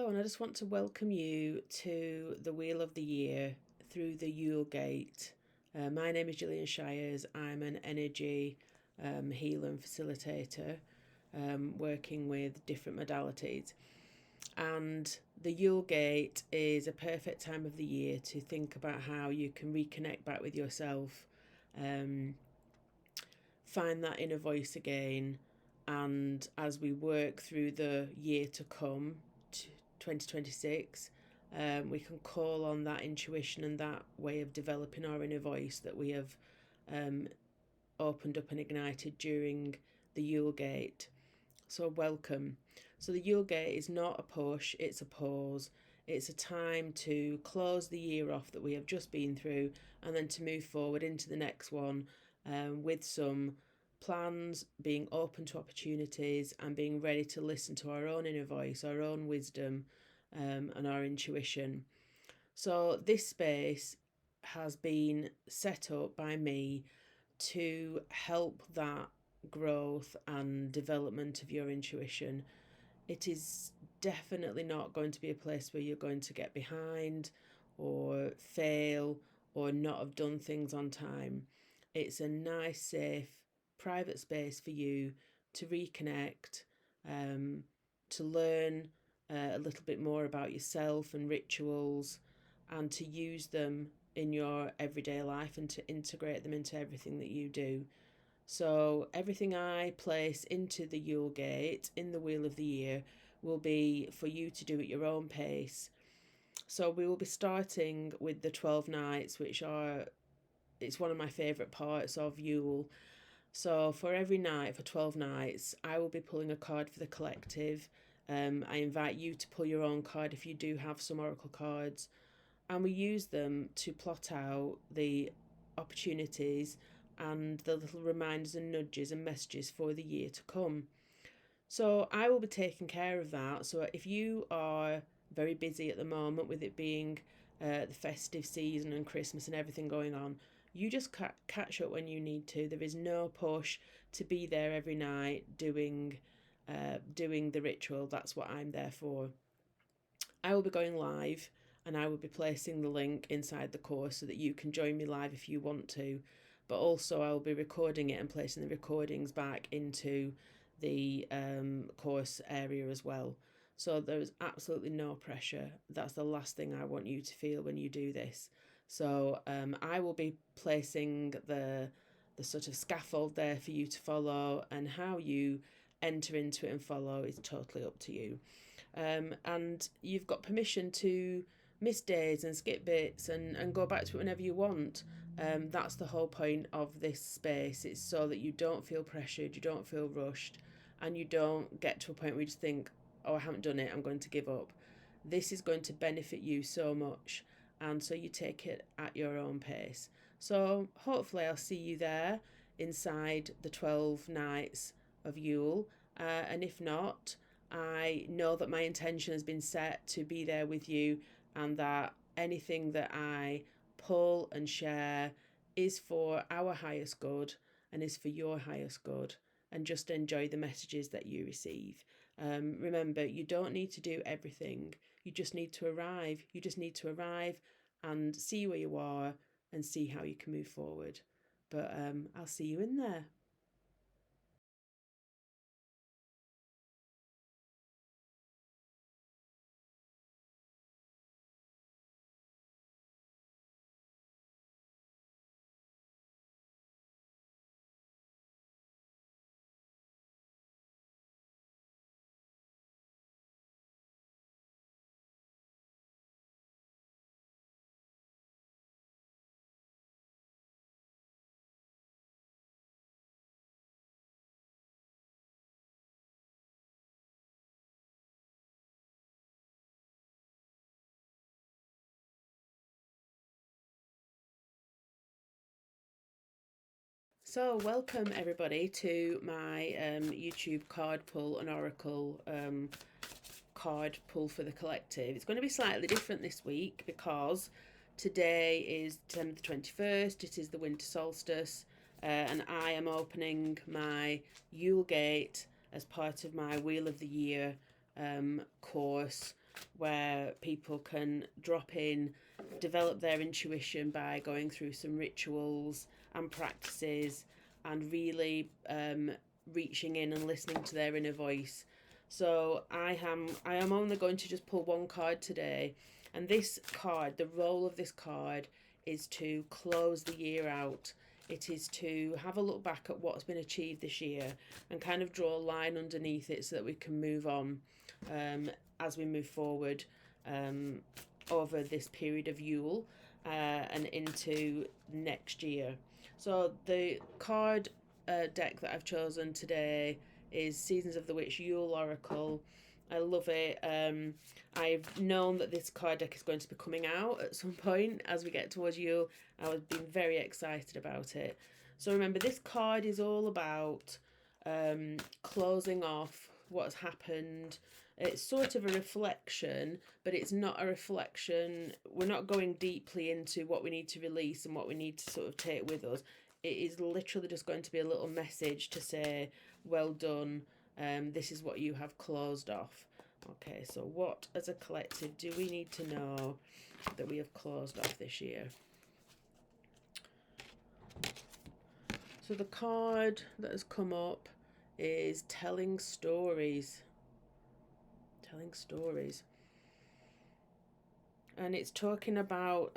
Hello, and I just want to welcome you to the Wheel of the Year through the Yule Gate. My name is Gillian Shires. I'm an energy healer and facilitator working with different modalities. And the Yule Gate is a perfect time of the year to think about how you can reconnect back with yourself, find that inner voice again, and as we work through the year to come, 2026, we can call on that intuition and that way of developing our inner voice that we have opened up and ignited during the Yule Gate. So, welcome. So, the Yule Gate is not a push, it's a pause. It's a time to close the year off that we have just been through and then to move forward into the next one with some plans, being open to opportunities, and being ready to listen to our own inner voice, our own wisdom, and our intuition. So, this space has been set up by me to help that growth and development of your intuition. It is definitely not going to be a place where you're going to get behind or fail or not have done things on time. It's a nice, safe, private space for you to reconnect, to learn a little bit more about yourself and rituals, and to use them in your everyday life and to integrate them into everything that you do. So everything I place into the Yule Gate in the Wheel of the Year will be for you to do at your own pace. So we will be starting with the 12 nights, it's one of my favourite parts of Yule. So for every night, for 12 nights, I will be pulling a card for the collective. I invite you to pull your own card if you do have some oracle cards. And we use them to plot out the opportunities and the little reminders and nudges and messages for the year to come. So I will be taking care of that. So if you are very busy at the moment with it being the festive season and Christmas and everything going on, you just catch up when you need to. There is no push to be there every night doing the ritual. That's what I'm there for. I will be going live and I will be placing the link inside the course so that you can join me live if you want to. But also I will be recording it and placing the recordings back into the course area as well. So there's absolutely no pressure. That's the last thing I want you to feel when you do this. So I will be placing the sort of scaffold there for you to follow, and how you enter into it and follow is totally up to you. And you've got permission to miss days and skip bits and go back to it whenever you want. That's the whole point of this space. It's so that you don't feel pressured, you don't feel rushed, and you don't get to a point where you just think, oh, I haven't done it, I'm going to give up. This is going to benefit you so much, and so you take it at your own pace. So hopefully I'll see you there inside the 12 nights of Yule, and if not, I know that my intention has been set to be there with you, and that anything that I pull and share is for our highest good and is for your highest good, and just enjoy the messages that you receive. Remember, you don't need to do everything. You just need to arrive. You just need to arrive and see where you are and see how you can move forward. But I'll see you in there. So, welcome everybody to my YouTube card pull and oracle card pull for the collective. It's going to be slightly different this week because today is December the 21st, it is the winter solstice, and I am opening my Yule Gate as part of my Wheel of the Year course. where people can drop in, develop their intuition by going through some rituals and practices, and really reaching in and listening to their inner voice. So I am only going to just pull one card today, and this card, the role of this card is to close the year out. It is to have a look back at what's been achieved this year and kind of draw a line underneath it so that we can move on as we move forward um, over this period of Yule and into next year. So the card deck that I've chosen today is Seasons of the Witch Yule Oracle. I love it. I've known that this card deck is going to be coming out at some point as we get towards Yule. I've been very excited about it. So remember, this card is all about closing off what's happened. It's sort of a reflection, but it's not a reflection. We're not going deeply into what we need to release and what we need to sort of take with us. It is literally just going to be a little message to say, well done, this is what you have closed off. Okay, so what as a collective do we need to know that we have closed off this year? So the card that has come up is telling stories. Telling stories. And it's talking about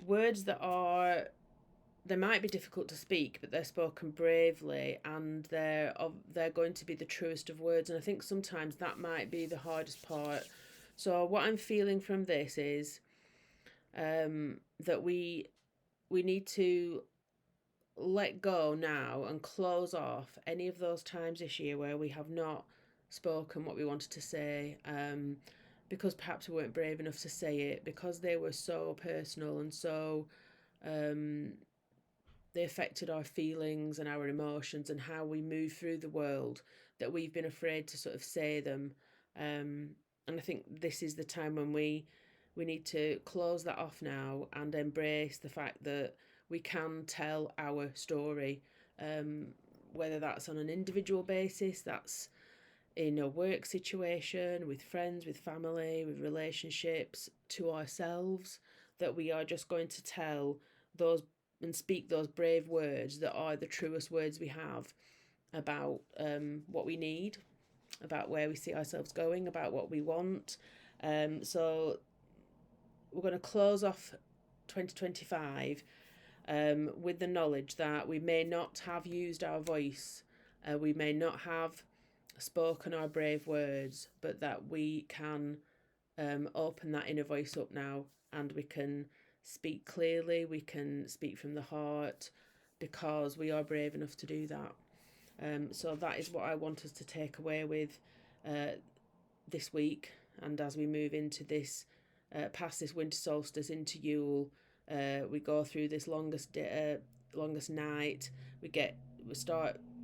words that are, they might be difficult to speak, but they're spoken bravely, and they're going to be the truest of words. And I think sometimes that might be the hardest part. So what I'm feeling from this is that we need to let go now and close off any of those times this year where we have not spoken what we wanted to say, because perhaps we weren't brave enough to say it, because they were so personal and so they affected our feelings and our emotions and how we move through the world, that we've been afraid to sort of say them. And I think this is the time when we need to close that off now and embrace the fact that we can tell our story, whether that's on an individual basis, that's in a work situation, with friends, with family, with relationships, to ourselves, that we are just going to tell those and speak those brave words that are the truest words we have about what we need, about where we see ourselves going, about what we want. So we're going to close off 2025 with the knowledge that we may not have used our voice, we may not have spoken our brave words, but that we can open that inner voice up now, and we can speak clearly, we can speak from the heart, because we are brave enough to do that. So that is what I want us to take away with this week, and as we move into this past this winter solstice into Yule, we go through this longest night.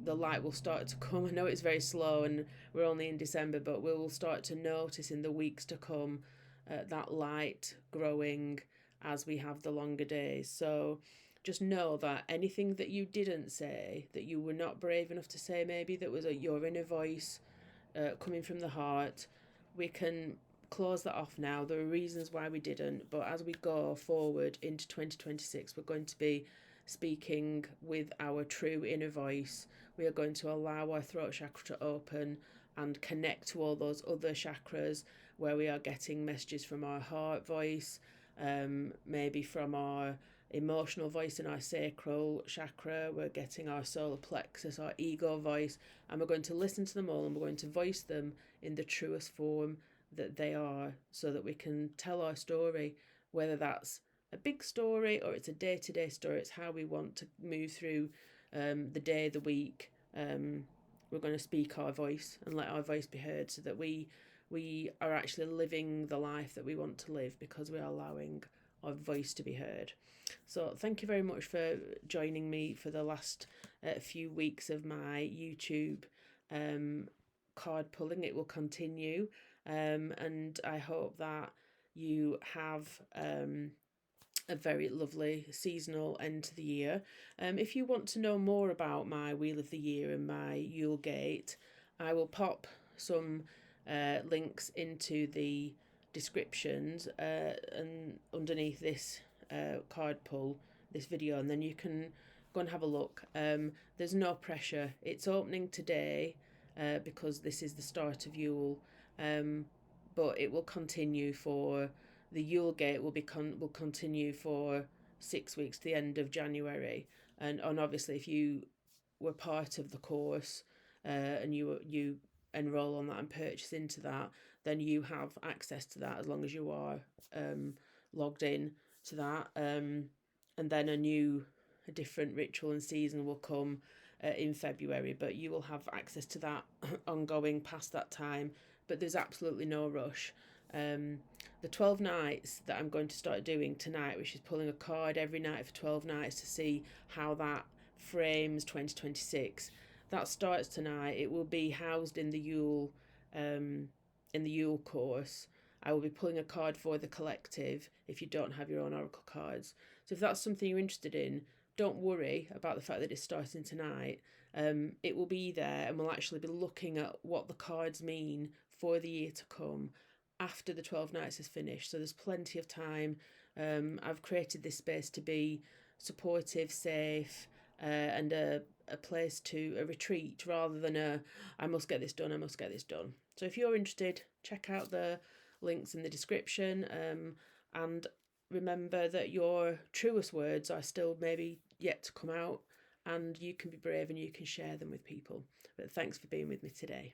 The light will start to come. I know it's very slow and we're only in December, but we will start to notice in the weeks to come that light growing as we have the longer days. So just know that anything that you didn't say, that you were not brave enough to say, maybe that was your inner voice coming from the heart, we can close that off now. There are reasons why we didn't, but as we go forward into 2026, we're going to be speaking with our true inner voice. We are going to allow our throat chakra to open and connect to all those other chakras where we are getting messages from our heart voice, maybe from our emotional voice in our sacral chakra. We're getting our solar plexus, our ego voice, and we're going to listen to them all, and we're going to voice them in the truest form that they are, so that we can tell our story, whether that's a big story or it's a day-to-day story. It's how we want to move through the day, the week. We're going to speak our voice and let our voice be heard, so that we are actually living the life that we want to live, because we are allowing our voice to be heard. So thank you very much for joining me for the last few weeks of my YouTube card pulling. It will continue, and I hope that you have a very lovely seasonal end to the year. If you want to know more about my Wheel of the Year and my Yule Gate, I will pop some links into the descriptions and underneath this card pull, this video, and then you can go and have a look. There's no pressure. It's opening today because this is the start of Yule, but it will continue for the Yule Gate will continue for 6 weeks to the end of January, and obviously if you were part of the course and you enroll on that and purchase into that, then you have access to that as long as you are logged in to that. And then a different ritual and season will come in February, but you will have access to that ongoing past that time. But there's absolutely no rush. The 12 nights that I'm going to start doing tonight, which is pulling a card every night for 12 nights to see how that frames 2026, that starts tonight. It will be housed in the Yule course. I will be pulling a card for the collective if you don't have your own oracle cards. So if that's something you're interested in, don't worry about the fact that it's starting tonight. It will be there, and we'll actually be looking at what the cards mean for the year to come after the 12 nights is finished. So there's plenty of time. I've created this space to be supportive, safe, and a place a retreat rather than I must get this done. So if you're interested, check out the links in the description, and remember that your truest words are still maybe yet to come out, and you can be brave and you can share them with people. But thanks for being with me today.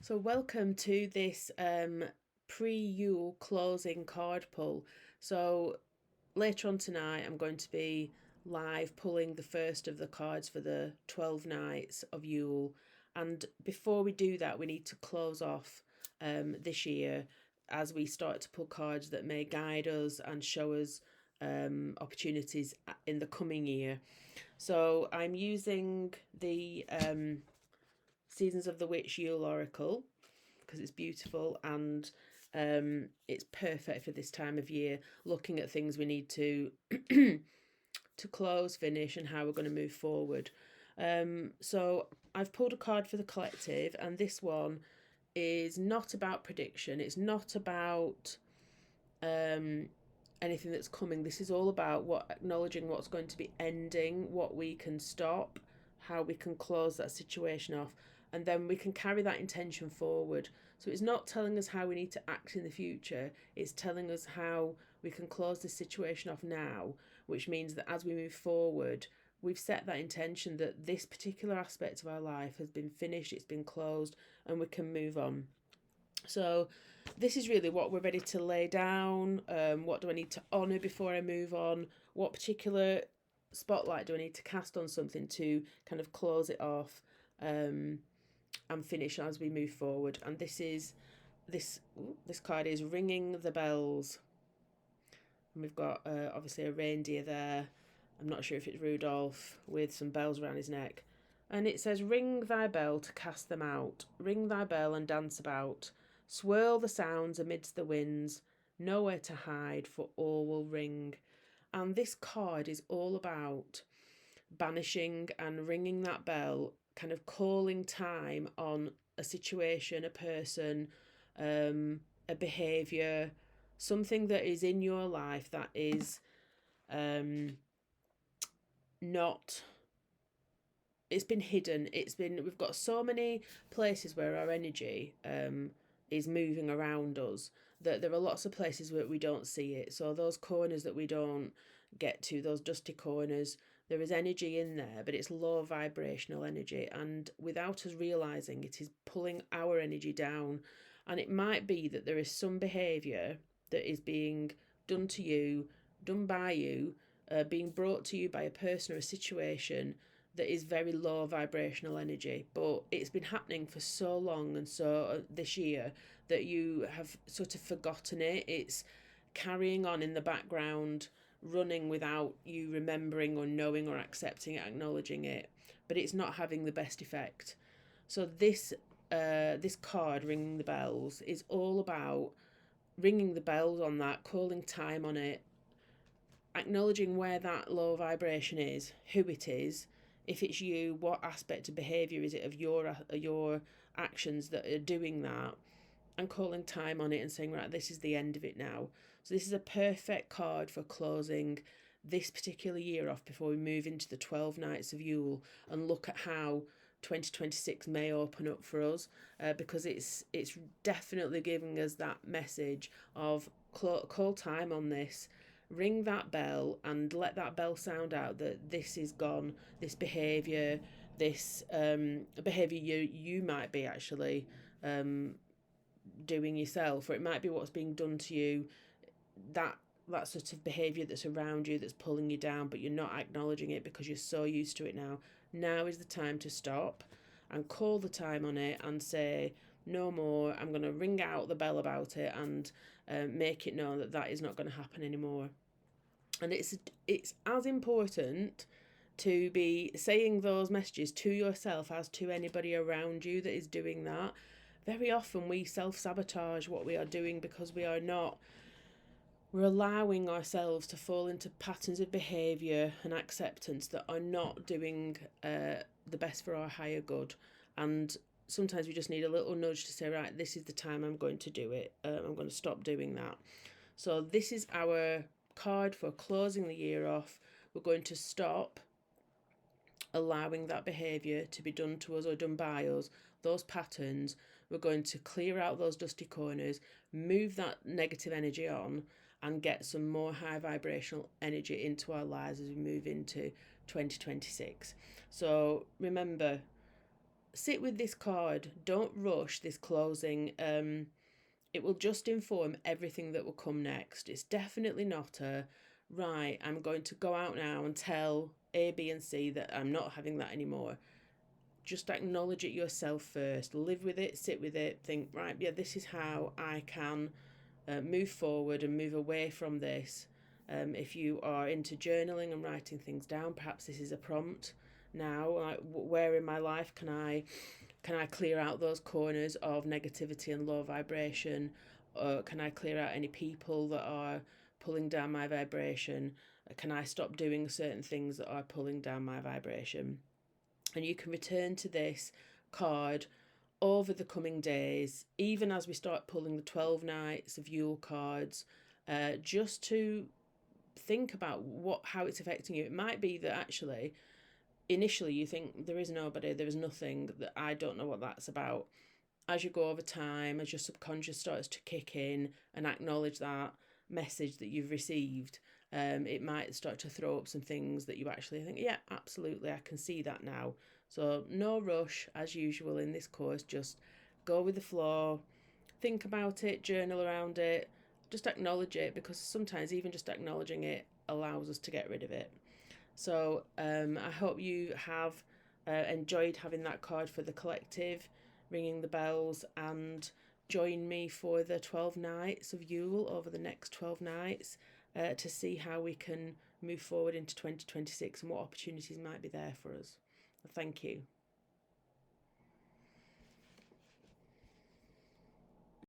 So welcome to this pre-Yule closing card pull. So later on tonight I'm going to be live pulling the first of the cards for the 12 Nights of Yule, and before we do that we need to close off this year as we start to pull cards that may guide us and show us opportunities in the coming year. So I'm using the Seasons of the Witch Yule Oracle because it's beautiful and it's perfect for this time of year, looking at things we need to to close, finish, and how we're going to move forward. So I've pulled a card for the collective, and this one is not about prediction. It's not about anything that's coming. This is all about acknowledging what's going to be ending, what we can stop, how we can close that situation off, and then we can carry that intention forward. So it's not telling us how we need to act in the future, it's telling us how we can close this situation off now, which means that as we move forward, we've set that intention that this particular aspect of our life has been finished, it's been closed, and we can move on. So this is really what we're ready to lay down. What do I need to honour before I move on? What particular spotlight do I need to cast on something to kind of close it off and finish as we move forward? And this card is Ringing the Bells. and we've got obviously a reindeer there. I'm not sure if it's Rudolph with some bells around his neck. And it says, ring thy bell to cast them out, ring thy bell and dance about, swirl the sounds amidst the winds, nowhere to hide, for all will ring. And this card is all about banishing and ringing that bell, kind of calling time on a situation, a person, a behaviour, something that is in your life that is not, it's been hidden. We've got so many places where our energy is moving around us, that there are lots of places where we don't see it. So those corners that we don't get to, those dusty corners, there is energy in there, but it's low vibrational energy, and without us realizing, it is pulling our energy down. And it might be that there is some behavior that is being done to you, done by you, being brought to you by a person or a situation that is very low vibrational energy, but it's been happening for so long and so this year that you have sort of forgotten it. It's carrying on in the background, running without you remembering or knowing or accepting it, acknowledging it, but it's not having the best effect. So this card, ringing the bells, is all about ringing the bells on that, calling time on it, acknowledging where that low vibration is, who it is. If it's you, what aspect of behaviour is it of your actions that are doing that, and calling time on it and saying, right, this is the end of it now. So this is a perfect card for closing this particular year off before we move into the 12 Nights of Yule and look at how 2026 may open up for us, because it's definitely giving us that message of call time on this, ring that bell and let that bell sound out that this is gone, this behaviour, this behaviour you might be actually doing yourself, or it might be what's being done to you, that sort of behaviour that's around you that's pulling you down, but you're not acknowledging it because you're so used to it now. Now is the time to stop and call the time on it and say, no more. I'm going to ring out the bell about it and make it known that that is not going to happen anymore. And it's as important to be saying those messages to yourself as to anybody around you that is doing that. Very often we self-sabotage what we are doing because we're allowing ourselves to fall into patterns of behaviour and acceptance that are not doing the best for our higher good. And sometimes we just need a little nudge to say, right, this is the time I'm going to do it. I'm going to stop doing that. So this is our card for closing the year off. We're going to stop allowing that behaviour to be done to us or done by us, those patterns. We're going to clear out those dusty corners, move that negative energy on, and get some more high vibrational energy into our lives as we move into 2026. So remember, sit with this card. Don't rush this closing. It will just inform everything that will come next. It's definitely not a, right, I'm going to go out now and tell A, B, and C that I'm not having that anymore. Just acknowledge it yourself first. Live with it, sit with it, think, right, yeah, this is how I can move forward and move away from this. If you are into journaling and writing things down, perhaps this is a prompt now. Like, where in my life can I clear out those corners of negativity and low vibration? Can I clear out any people that are pulling down my vibration? Can I stop doing certain things that are pulling down my vibration? And you can return to this card over the coming days, even as we start pulling the 12 Nights of Yule cards, just to think about how it's affecting you. It might be that actually initially you think there is nobody, there is nothing, that I don't know what that's about. As you go over time, as your subconscious starts to kick in and acknowledge that message that you've received, it might start to throw up some things that you actually think, yeah, absolutely, I can see that now. So no rush, as usual in this course. Just go with the flow, think about it, journal around it, just acknowledge it, because sometimes even just acknowledging it allows us to get rid of it. So I hope you have enjoyed having that card for the collective, ringing the bells, and join me for the 12 Nights of Yule over the next 12 nights. to see how we can move forward into 2026 and what opportunities might be there for us. Thank you.